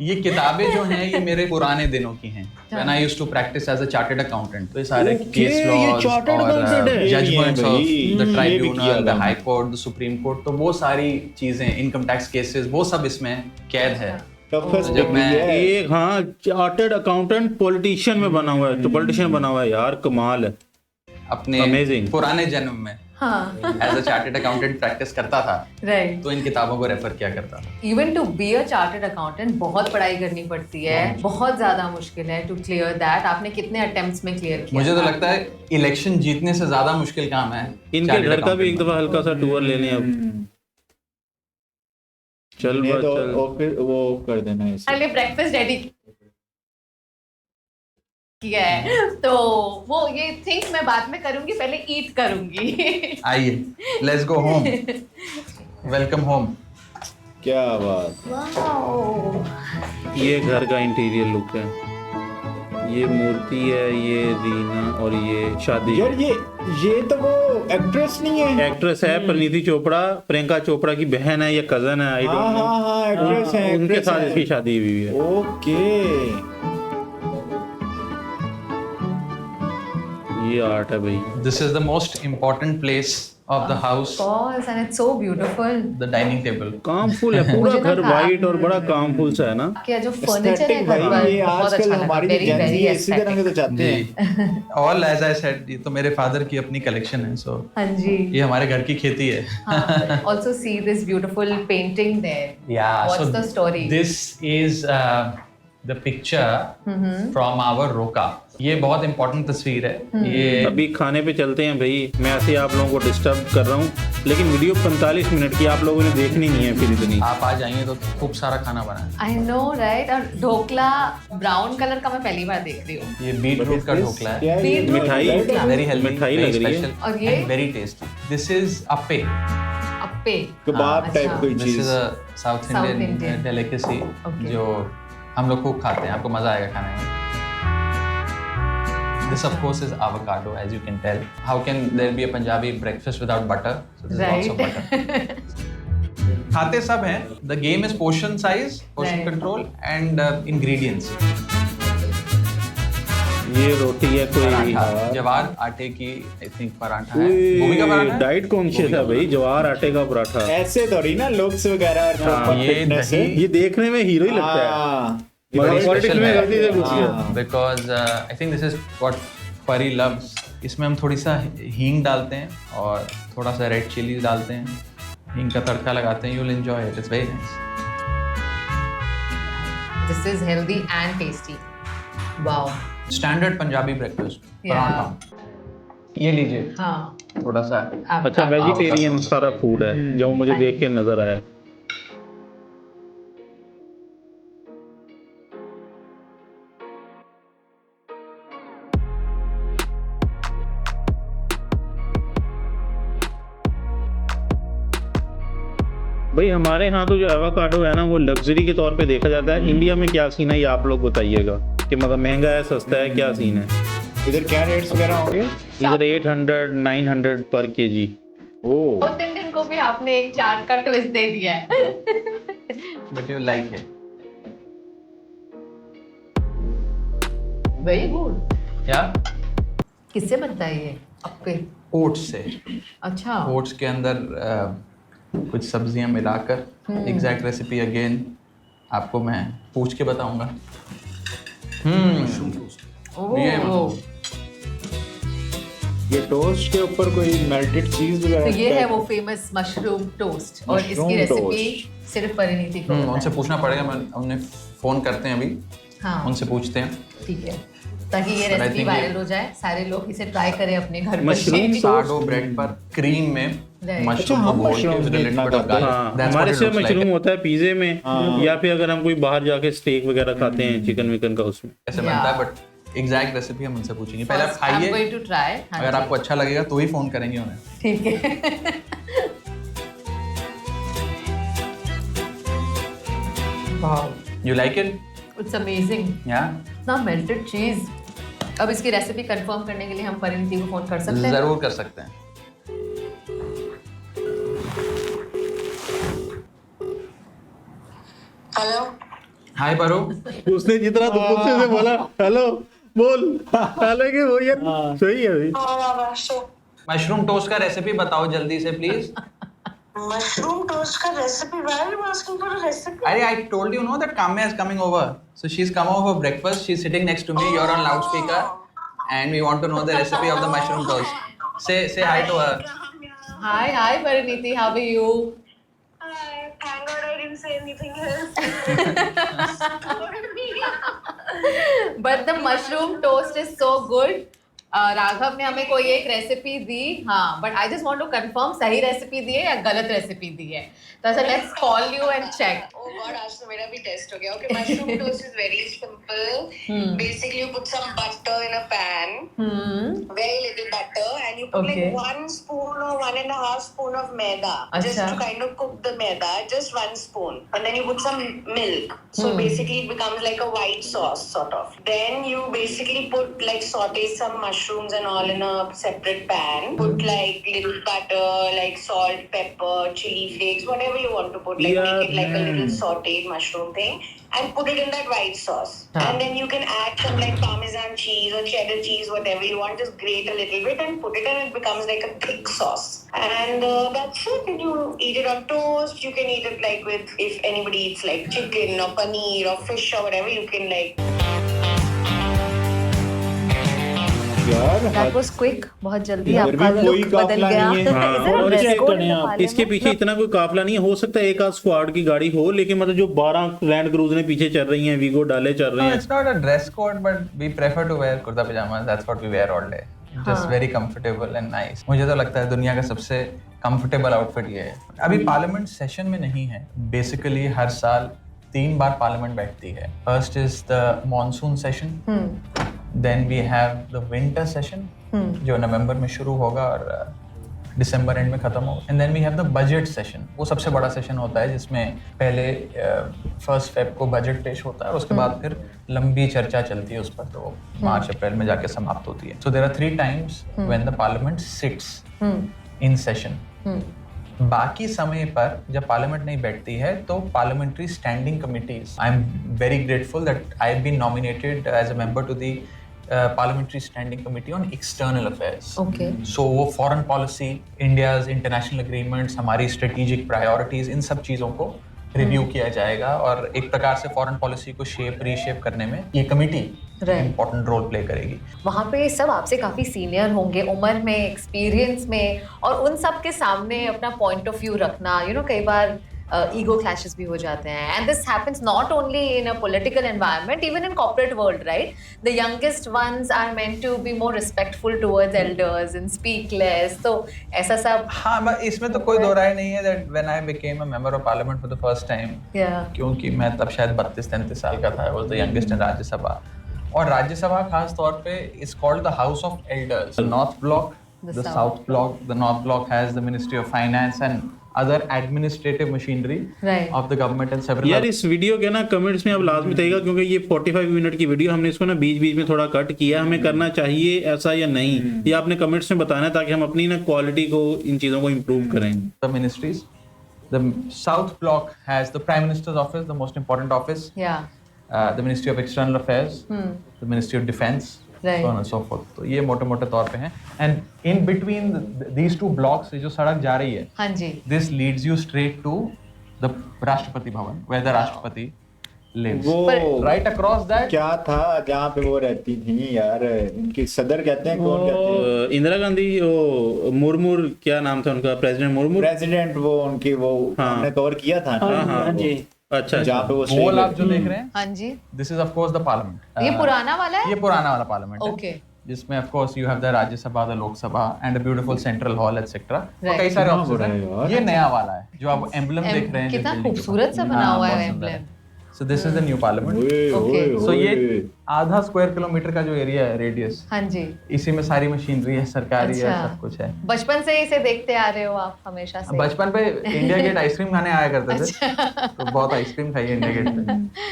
ये किताबें जो हैं ये मेरे पुराने दिनों की हैं। When I used to practice as a chartered accountant, तो ये सारे Okay, केस ये लॉज chartered और accountant है। जजमेंट्स ऑफ भाई, द ये भी किया ट्राइब्यूनल, द था। High court, the supreme court, तो वो सारी चीजें, इनकम टैक्स केसेस, वो सब इसमें कैद है। टफेस्ट जब डिग्री मैं है। एक हाँ चार्टर्ड अकाउंटेंट पॉलिटिशियन में बना हुआ है, तो पॉलिटिशियन बना हुआ है यार, कमाल है। अपने Amazing. पुराने जन्म में हाँ. As a chartered accountant practice करता था, Right. तो इन किताबों को रेफर किया करता था। Even to be a chartered accountant बहुत पढ़ाई करनी पड़ती है, बहुत ज्यादा मुश्किल है to clear that. आपने कितने attempts में clear किया? मुझे तो लगता है इलेक्शन जीतने से ज्यादा मुश्किल काम है इनके chartered घर का भी एक accountant दफा हल्का सा टूर ले लें अब। चल ये बा तो चल। ऑफिस वो कर देना है इसे। पहले ब्रेकफास्ट रेडी किया है, तो वो ये थिंग्स मैं बाद में करूंगी, पहले ईट करूंगी। आइए, let's go home, welcome home. क्या बात। वाओ, ये घर का इंटीरियर लुक है, ये मूर्ति है, ये रीना और ये शादी। यार ये तो वो एक्ट्रेस नहीं है? एक्ट्रेस है परिणीति चोपड़ा, प्रियंका चोपड़ा की बहन है या कजन है, आई डोंट नो। हाँ एक्ट्रेस है, उनके actress साथ है। इसकी शादी हुई है। ओके, ये आर्ट है भाई। This is the most important place of the house, Of course, and it's so beautiful. the dining table. कामफुल है पूरा मुझे ना घर, वाइट और बड़ा कामफुल सा है ना। क्या जो फर्नीचर है Aesthetic घर भाई, पर ये बहुत आजकल अच्छा लगा, हमारी very Gen Z very इसी तरह के तो चाहते हैं। All as I said, ये तो मेरे फादर की अपनी कलेक्शन है, so हाँ जी। ये हमारे घर की खेती है। हाँ, also see this beautiful painting there. Yeah. What's so the story? This is the picture from our roka. ये बहुत इंपॉर्टेंट तस्वीर है। ये अभी खाने पे चलते हैं भाई, मैं ऐसे आप लोगों को डिस्टर्ब कर रहा हूँ, लेकिन वीडियो 45 मिनट की आप लोगों ने देखनी नहीं है फिर इतनी। आप आ जाइए तो खूब सारा खाना बना है। I know, right? और ढोकला ब्राउन कलर का मैं पहली बार देख रही हूँ। ये बीट रूट का ढोकला है। क्या ये? मिठाई वेरी हेल्दी, मिठाई लग रही है। और ये? Very tasty. This is appe. Appe. कबाब अच्छा। टाइप कोई दिस चीज। Is a South Indian Indian. Delicacy Okay. जो हम लोग खूब खाते हैं, आपको मजा आएगा खाने में। This of course is avocado, as you can tell. How can there be a Punjabi breakfast without butter? So this is also butter. खाते सब हैं. The game is portion size, portion Right. control, and ingredients. ये रोटी है कोई। पराठा, जवार आटे की I think paratha है। गोभी का पराठा है? डाइट कॉन्शियस है भाई, जवार आटे का पराठा। ऐसे थोड़ी ना लुक्स वगैरह और proper ये fitness दही- है। ये देखने में हीरो ही लगता है, हाँ, मगर पॉलिटिक्स में गलती से घुस गया। Because I think this is what Pari loves. इसमें हम थोड़ी सा हींग डालते हैं और थोड़ा सा रेड चिली डालते हैं, हींग का तड़का लगाते हैं। You'll enjoy it. It's very nice. This is healthy and tasty. Wow. Standard Punjabi breakfast. Yeah. Paratha. ये लीजिए हाँ। थोड़ा सा। अच्छा, वेजिटेरियन सारा फूड है जो मुझे देख के नजर आया। भाई हमारे यहाँ तो जो एवोकाडो है ना वो लग्जरी के तौर पे देखा जाता है। इंडिया में क्या सीन है ये आप लोग बताइएगा कि मतलब महंगा है सस्ता है, क्या सीन है? इधर क्या रेट्स वगैरह होंगे? इधर 800 900 पर केजी। ओह, साउथ इंडियन को भी आपने एक चाट का ट्विस्ट दे दिया है। But you like it. Very good. Yeah? किससे बनता है ये? अप्पे। ओट्स से। अच्छा। ओट्स के अंदर कुछ सब्जियां मिलाकर एग्जैक्ट रेसिपी अगेन आपको मैं पूछ के बताऊंगा। ओह। ये टोस्ट के ऊपर कोई मेल्टेड चीज वगैरह? तो ये है वो फेमस मशरूम टोस्ट और Mushroom इसकी रेसिपी toast. सिर्फ परिणीति को पता उनसे है। पूछना पड़ेगा, मैं उन्हें फोन करते हैं अभी, हाँ उनसे पूछते हैं। ठीक है, ताकि ये But I recipe think viral ये- हो जाए, सारे लोग इसे ट्राई करें अपने घर पर। मशरूम साडो ब्रेड पर क्रीम में Right. मशरूम अच्छा, को हम घोल के mushrooms उसमें भी little इतना bit of खाते हैं। garlic. हाँ, That's हमारे what it से looks like. मशरूम होता है पिज्जे में, हाँ। या फिर अगर हम कोई बाहर जाके स्टेक वगैरह खाते हैं चिकन विकन का उसमें। ऐसे बनता है, बट एग्जैक्ट रेसिपी हम उनसे पूछेंगे। पहले आप First, I'm खाइए, going to try. हाँ अगर जी। आपको अच्छा लगेगा तो ही फोन करेंगे उन्हें। ठीक है। Wow, you like it? it's amazing. या इतना melted cheese. अब इसकी रेसिपी कंफर्म करने के लिए हम परिणीति को फोन कर सकते हैं? जरूर कर सकते हैं। हेलो। हाय पारो। उसने जितना तो गुस्से से बोला हेलो बोल, हालांकि वो यार सही है भाई। मशरूम टोस्ट का रेसिपी बताओ जल्दी से प्लीज। मशरूम टोस्ट का recipe? Why are you asking for a recipe? अरे I told you no that Kamya is coming over. So she's come over for breakfast. She's sitting next to me. You're on loudspeaker, and we want to know the recipe of the mushroom toast. Say hi to her. Hi Parineeti, how are you? Thank God I didn't say anything else. But the mushroom toast is so good. Raghav ने हमें कोई एक recipe दी, हाँ, but I just want to confirm सही recipe दी है या गलत रेसिपी दी है। तो ऐसा let's call you and check. Oh God, आज तो मेरा भी टेस्ट हो गया। Okay, mushroom toast is very simple. Basically, you put some butter in a pan. Very little butter, and you put Okay. like 1 spoon or 1 1.5 spoon of maida, just to kind of cook the maida, just 1 spoon, and then you put some milk. So basically, it becomes like a white sauce sort of. Then you basically put like saute some mushrooms and all in a separate pan. Put like little butter, like salt, pepper, chili flakes, whatever you want to put. Like make it like a little sauteed mushroom thing. And put it in that white sauce. And then you can add some like Parmesan cheese or cheddar cheese, whatever you want. Just grate a little bit and put it, and it becomes like a thick sauce. And that's it. And you eat it on toast. You can eat it like with, if anybody eats like chicken or paneer or fish or whatever, you can like. यार That was quick. बहुत जल्दी इधर आपका भी कोई look बदल काफला गया। नहीं है। हाँ, Is there a और dress इसके- code in the parliament? इसके पीछे इतना कोई काफला नहीं है, हो सकता है एक आध स्क्वाड की गाड़ी हो, लेकिन मतलब जो 12 लैंड क्रूजरें पीछे चल रही हैं, वीगो डाले चल रहे No, हैं। it's not a dress code, but we prefer to wear kurta pajamas. That's what we wear all day. Just very comfortable and nice. मुझे तो लगता है दुनिया का सबसे comfortable outfit ये है। अभी पार्लियामेंट सेशन में नहीं है। बेसिकली हर साल 3 बार पार्लियामेंट बैठती है। First is the monsoon session, then we have the winter session जो नवंबर में शुरू होगा और दिसंबर एंड में खत्म होगा, and then we have the budget session. वो सबसे बड़ा सेशन होता है जिसमें पहले 1 फेब को बजट पेश होता है और उसके बाद फिर लंबी चर्चा चलती है उस पर, तो मार्च अप्रैल में जाके समाप्त होती है। So there are 3 times when the parliament sits in session. बाकी समय पर जब पार्लियामेंट नहीं बैठती है तो parliamentary standing committees, I am very grateful that I have been nominated as a member to the parliamentary standing committee on external affairs. Okay. So वो foreign policy, India's international agreements, हमारी strategic priorities, इन सब चीज़ों को review किया जाएगा और एक प्रकार से फॉरेन पॉलिसी को शेप रीशेप करने में ये कमेटी इम्पोर्टेंट रोल प्ले करेगी। वहाँ पे सब आपसे काफी सीनियर होंगे उम्र में, एक्सपीरियंस में, और उन सब के सामने अपना पॉइंट ऑफ व्यू रखना, कई बार ईगो क्लैशेस भी हो जाते हैं, and this happens not only in a political environment, even in corporate world, right? The youngest ones are meant to be more respectful towards elders and speak less, तो ऐसा सब। हाँ, इसमें तो कोई दो राय नहीं है that when I became a member of parliament for the first time, क्योंकि मैं तब शायद 32-33 साल का था, I was the youngest in Rajya Sabha, और राज्यसभा खास तौर पे is called the house of elders. North block, the south block, the north block has the ministry of finance and other administrative machinery of the government and several यार इस video के ना comments में अब लाजमी रहेगा, क्योंकि ये 45 मिनट की वीडियो, हमने इसको ना बीच बीच में थोड़ा कट किया, हमें करना चाहिए ऐसा या नहीं, ये आपने कमेंट्स में बताना है ताकि हम अपनी ना क्वालिटी को, इन चीज़ों को इम्प्रूव करें। the ministries. The south block has the prime minister's office, the most important office, the ministry of external affairs, the ministry of defense, so on and so forth. तो ये मोटे-मोटे तौर पे हैं, and in between these two blocks जो सड़क जा रही है, हाँ जी, this leads you straight to the Rashtrapati Bhavan where the राष्ट्रपति lives. वो right across that क्या था जहाँ पे वो रहती थी यार, इनकी सदर कहते हैं, कौन कहते हैं? इंदिरा गांधी, वो मुर्मू, क्या नाम था उनका, प्रेसिडेंट मुर्मू, प्रेसिडेंट, वो उनकी वो हमने कवर किया था ना। हाँ जी, अच्छा, जहाँ पे वो wall आप जो देख रहे हैं, हाँ जी, this is of course the parliament. ये पुराना वाला है? ये पुराना वाला पार्लियामेंट है, Okay. जिसमें of course you have the Rajya Sabha, the Lok Sabha and a beautiful central hall etc. और Right. कई सारे कितना ऑफिस बड़ा है हैं। यार। ये नया वाला है जो आप एम्बलम देख रहे हैं, जिस कितना building के खूबसूरत ऊपर। सा बना हाँ, हुआ है बहुत सुंदर emblem. So this is the new parliament. Okay. So ये आधा स्क्वायर किलोमीटर का जो एरिया है, रेडियस, हाँ जी, इसी में सारी मशीनरी है, सरकारी है, अच्छा। सब कुछ है। बचपन से इसे देखते आ रहे हो आप हमेशा से? बचपन पे इंडिया गेट आइसक्रीम खाने आया करते थे, तो बहुत आइसक्रीम खाई है इंडिया गेट पे।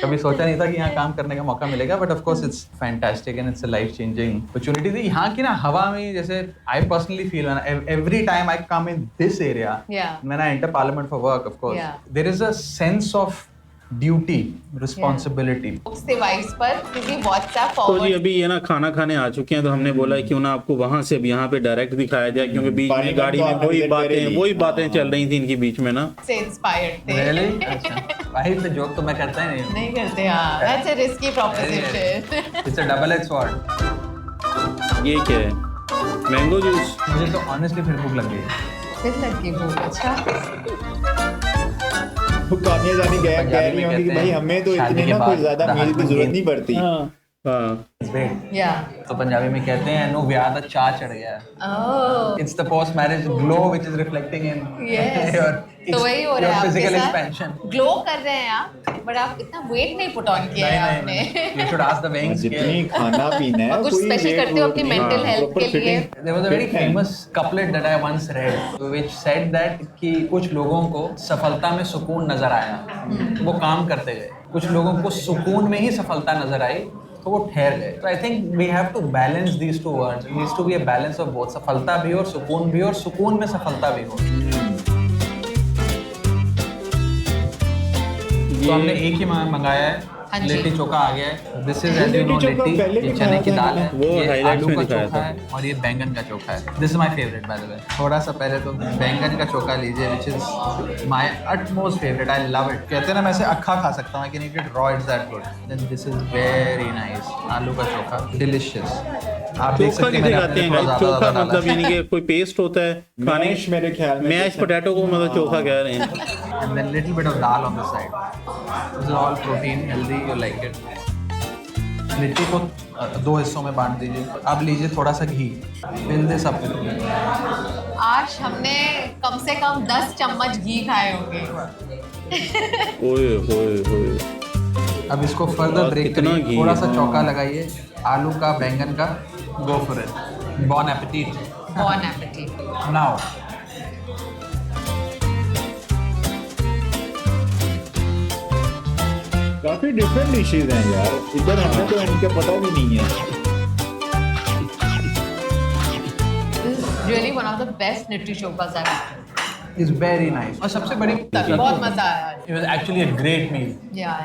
कभी सोचा नहीं था कि यहाँ काम करने का मौका मिलेगा, but of course it's fantastic and it's a life changing opportunity थी। यहाँ की ना हवा में, जैसे I personally feel every time I come in this area, when I enter parliament for work, of course there is a sense of duty, responsibility. Device पर किसी WhatsApp तो जी फॉरवर्ड। अभी ये ना खाना खाने आ चुके हैं, तो हमने बोला है क्यों ना आपको वहां से अब यहाँ पे डायरेक्ट दिखाया जाए, क्योंकि बीच में गाड़ी में वही बातें चल रही थी इनकी बीच में ना। से इंस्पायर्ड थे। Really? अच्छा। भाई तो जोक तो मैं करता ही नहीं। नहीं करते, हाँ, that's a risky proposition. It's a double edge sword. ये क्या है? Mango juice. मुझे तो ऑनेस्टली फिर भूख लग गई। फिर लगी भूख, अच्छा। वो कामिया जानी कह रही होंगी कि भाई हमें तो इतने ना कोई ज्यादा मील की जरूरत नहीं पड़ती। या तो पंजाबी में कहते हैं नो व्याह दा चा चढ़ गया। ओह, It's the post marriage glow which is reflecting in Yes. your तो वही हो रहा है फिजिकल आपके एक्सपेंशन। साथ, ग्लो कर रहे हैं आप, बट आप इतना वेट नहीं पुट ऑन किया है आपने। You should ask the weighing scale. जितनी खाना पीना है और कुछ कोई स्पेशल weight करते हो वोट अपनी नहीं। मेंटल हेल्थ Proper के लिए। fitting। There was a very Fit है। famous couplet that I once read, which said that कि कुछ लोगों को सफलता में सुकून नजर आया, वो काम करते गए। कुछ लोगों को सुकून में ही सफलता नजर आई, तो वो ठहर गए। So I think we have to balance these two words. It needs to be a balance of both, सफलता भी और सुकून में सफलता भी हो। तो हमने एक ही मंगाया है, हाँ जी। लिट्टी चोखा आ गया है। This is as you know litti chokha लिट्टी, पहले ये भी चने की खाया था दाल है, वो ये highlights आलू में का दिखाया चोखा था। है और ये बैंगन का चोखा है। This is my favourite by the way. थोड़ा सा पहले तो बैंगन का चोखा लीजिए, which is my utmost favourite. I love it. कहते हैं ना मैं इसे अक्खा खा सकता हूं, I can eat it raw, it's that good. Then this is very nice. आलू का चोखा डिलीशियस। आप देख चोखा सकते हैं किसे मैंने कहते अपने हैं थोड़ा भाई? ज्यादा चोखा डाला मतलब यानी कि कोई पेस्ट होता है खाने, मैश मेरे ख्याल में मैश पोटैटो को मतलब चोखा कह रहे हैं। and then little bit of dal on the side. This is all protein, healthy, you like it. Litti को दो हिस्सों में बांट दीजिए। अब लीजिए थोड़ा सा घी, फिल दिस अप विद घी। आज हमने कम से कम 10 चम्मच घी खाए होंगे। ओए होए होए। अब इसको फर्दर और ब्रेक कितना करिए, घी थोड़ा है। सा चौका लगाइए, आलू का, बैंगन का। Go for it. Bon appetit. Bon appetit. Now काफी डिफरेंट डिशेज हैं यार, इधर हमें तो इनके पता भी नहीं है। This is really one of the best litti chokhas I've had. Is very nice. और सबसे बड़ी बहुत मजा आया। It was actually a great meal. Yeah.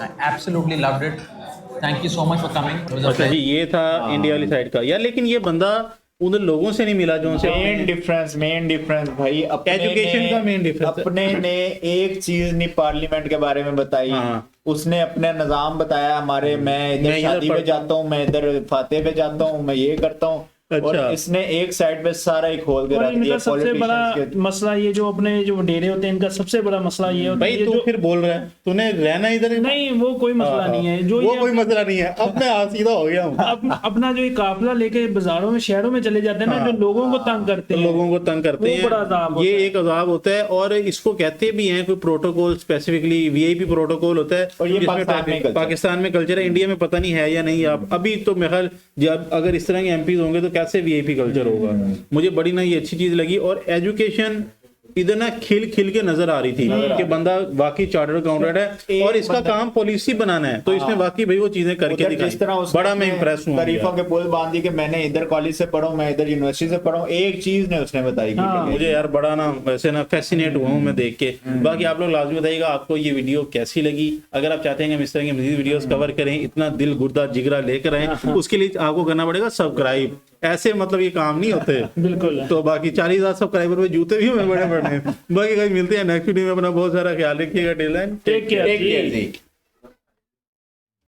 I absolutely loved it. Thank you so much for coming. It was a अच्छा जी, pleasure. ये था India वाली साइड का यार। लेकिन ये बंदा उन लोगों से नहीं मिला जो उनसे मेन डिफरेंस भाई, अपने Education ने- का main difference है। अपने ने एक चीज नहीं पार्लियामेंट के बारे में बताई। हाँ। उसने अपने निजाम बताया, हमारे मैं इधर मैं इधर शादी पे पढ़ता जाता हूँ, मैं इधर फाते पे जाता हूँ, मैं ये करता हूँ। अच्छा। और इसने एक साइड पे सारा ही खोल के और रख इनका दिया सबसे बड़ा politicians के। मसला ये जो अपने जो डेरे होते हैं, इनका सबसे बड़ा मसला ये होता है भाई ये तू जो फिर बोल रहा है, तूने रहना इधर है? नहीं, वो कोई मसला हाँ, नहीं है। जो वो ये कोई मसला नहीं है। अब मैं सीधा हो गया हूँ। अपना जो ये काफिला लेके बाजारों में, शहरों में चले जाते हैं ना, हाँ। जो लोगों को तंग करते तो हैं, लोगों को तंग करते वो बड़ा अजाब हैं। ये होता है। एक अजाब होता है और इसको कहते भी हैं कोई प्रोटोकॉल, स्पेसिफिकली वीआईपी प्रोटोकॉल होता है। और ये जिसमें पाकिस्तान में कल्चर है, इंडिया में पता नहीं है या नहीं। आप अभी तो मेरे ख्याल जब अगर इस तरह के एमपीज होंगे तो कैसे वीआईपी कल्चर होगा। मुझे बड़ी ना ये अच्छी चीज लगी। और एजुकेशन इधर ना खिल के नजर आ रही थी कि बंदा वाकई चार्टर्ड अकाउंटेंट है और इसका काम पॉलिसी बनाना है। तो इसने वाकई भाई वो चीजें करके उधर जिस तरह दिखाई। उसने बड़ा मैं इंप्रेस हूँ। तारीफों के पुल बांध दी कि मैंने इधर कॉलेज से पढ़ा हूँ, मैं इधर यूनिवर्सिटी से पढ़ा हूँ। एक चीज ने उसने बताई कि हाँ। मुझे यार बड़ा ना वैसे ना फैसिनेट हुआ हूँ मैं देख के। बाकी आप लोग लाजमी बताइएगा आपको ये वीडियो कैसी लगी। अगर आप चाहते हैं कि हम इस तरह की मजीद वीडियोस कवर करें, इतना दिल गुर्दा जिगरा लेकर आए, उसके लिए आपको करना पड़ेगा सब्सक्राइब। ऐसे मतलब ये काम नहीं होते। बिल्कुल। तो बाकी 40,000 सब्सक्राइबर में जूते भी हमें बड़े बड़े हैं। बाकी कहीं मिलते हैं नेक्स्ट वीडियो में। अपना बहुत सारा ख्याल रखिएगा। टेक केयर जी।